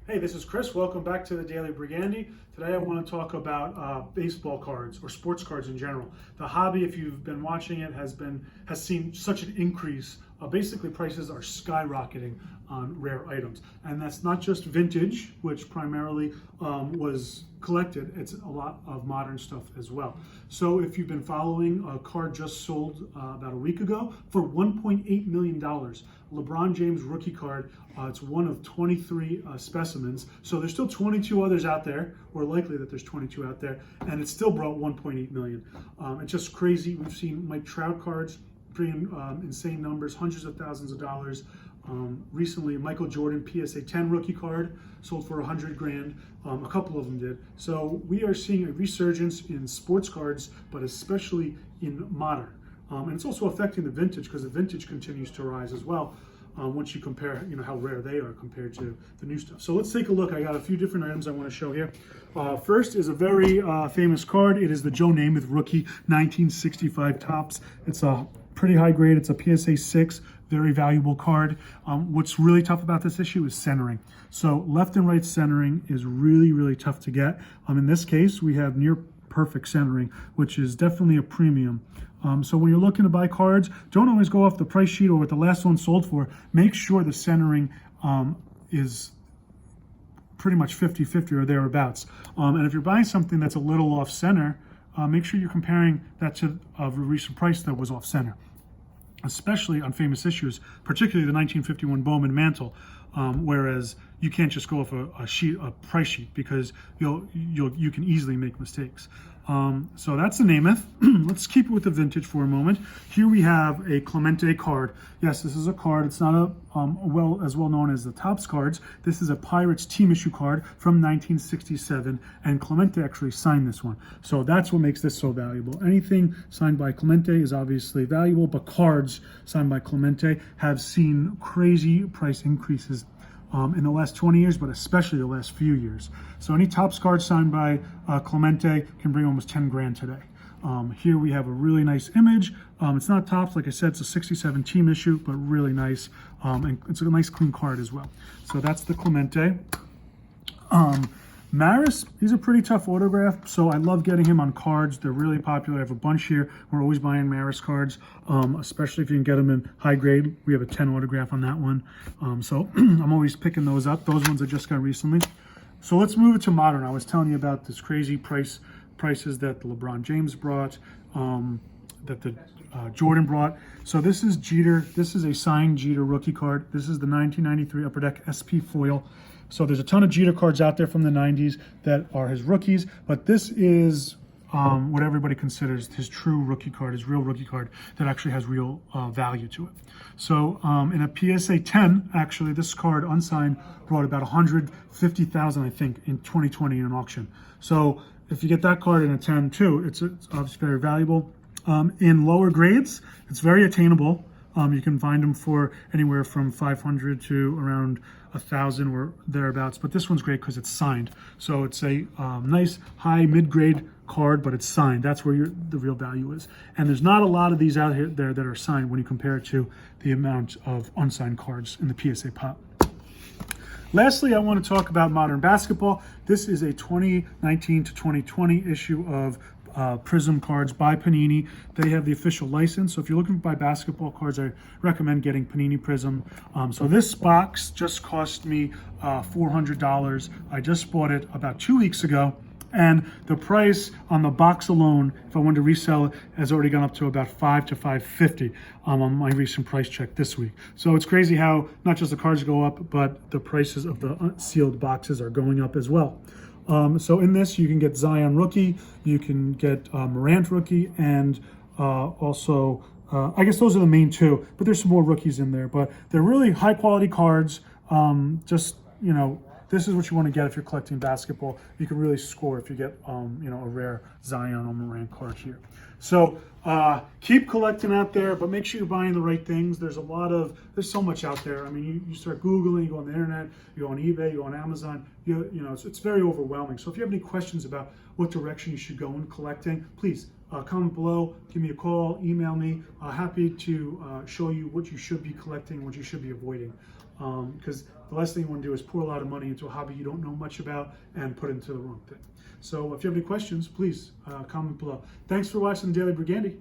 Hey, this is Chris. Welcome back to the Daily Brigandy. Today I want to talk about baseball cards or sports cards in general. The hobby, if you've been watching it, has seen such an increase. Basically, prices are skyrocketing on rare items, and that's not just vintage, which primarily was collected. It's a lot of modern stuff as well. So, if you've been following, a card just sold about a week ago for $1.8 million. LeBron James rookie card. It's one of 23 specimens. So there's still 22 others out there, or likely that there's 22 out there, and it still brought 1.8 million. It's just crazy. We've seen Mike Trout cards bringing insane numbers, hundreds of thousands of dollars. Recently, Michael Jordan PSA 10 rookie card sold for 100 grand. A couple of them did. So we are seeing a resurgence in sports cards, but especially in modern. And it's also affecting the vintage because the vintage continues to rise as well. Once you compare, how rare they are compared to the new stuff. So let's take a look. I got a few different items I want to show here. First is a very famous card. It is the Joe Namath rookie 1965 Topps. It's a pretty high grade. It's a PSA 6, very valuable card. What's really tough about this issue is centering. So left and right centering is really, really tough to get. In this case, we have near perfect centering, which is definitely a premium. So when you're looking to buy cards, don't always go off the price sheet or what the last one sold for. Make sure the centering is pretty much 50-50 or thereabouts. And if you're buying something that's a little off center, make sure you're comparing that to a recent price that was off center, especially on famous issues, particularly the 1951 Bowman Mantle. Whereas you can't just go off a price sheet because you can easily make mistakes. So that's the Namath. Let's keep it with the vintage for a moment. Here we have a Clemente card. Yes, this is a card. It's not as well known as the Topps cards. This is a Pirates team issue card from 1967, and Clemente actually signed this one. So that's what makes this so valuable. Anything signed by Clemente is obviously valuable, but cards signed by Clemente have seen crazy price increases in the last 20 years, but especially the last few years. So any Topps card signed by Clemente can bring almost 10 grand today. Here we have a really nice image. It's not Topps, like I said, it's a 67 team issue, but really nice. And it's a nice clean card as well. So that's the Clemente. Maris, he's a pretty tough autograph, so I love getting him on cards. They're really popular. I have a bunch here. We're always buying Maris cards, especially if you can get them in high grade. We have a 10 autograph on that one. So I'm always picking those up. Those ones I just got recently. So let's move it to modern. I was telling you about this crazy prices that the LeBron James brought, that the Jordan brought. So this is Jeter. This is a signed Jeter rookie card. This is the 1993 Upper Deck SP foil. So there's a ton of Jeter cards out there from the 90s that are his rookies, but this is what everybody considers his true rookie card, his real rookie card that actually has real value to it. So in a PSA 10, actually, this card unsigned brought about 150,000, I think, in 2020 in an auction. So if you get that card in a 10 too, it's obviously very valuable. In lower grades, it's very attainable. You can find them for anywhere from 500 to around 1,000 or thereabouts. But this one's great because it's signed. So it's a nice high mid-grade card, but it's signed. That's where the real value is. And there's not a lot of these out there that are signed when you compare it to the amount of unsigned cards in the PSA pop. Lastly, I want to talk about modern basketball. This is a 2019 to 2020 issue of Prism cards by Panini. They have the official license. So if you're looking to buy basketball cards, I recommend getting Panini Prism. So this box just cost me $400. I just bought it about 2 weeks ago. And the price on the box alone, if I wanted to resell it, has already gone up to about $5 to $5.50 on my recent price check this week. So it's crazy how not just the cards go up, but the prices of the sealed boxes are going up as well. So in this, you can get Zion rookie, you can get Morant rookie, and also, I guess those are the main two, but there's some more rookies in there. But they're really high quality cards. This is what you want to get if you're collecting basketball. You can really score if you get, a rare Zion or Morant card here. So keep collecting out there, but make sure you're buying the right things. There's so much out there. I mean, you start Googling, you go on the internet, you go on eBay, you go on Amazon. It's very overwhelming. So if you have any questions about what direction you should go in collecting, please comment below, give me a call, email me. Happy to show you what you should be collecting, what you should be avoiding. Because the last thing you want to do is pour a lot of money into a hobby you don't know much about and put it into the wrong thing. So if you have any questions, please comment below. Thanks for watching the Daily Brigandi.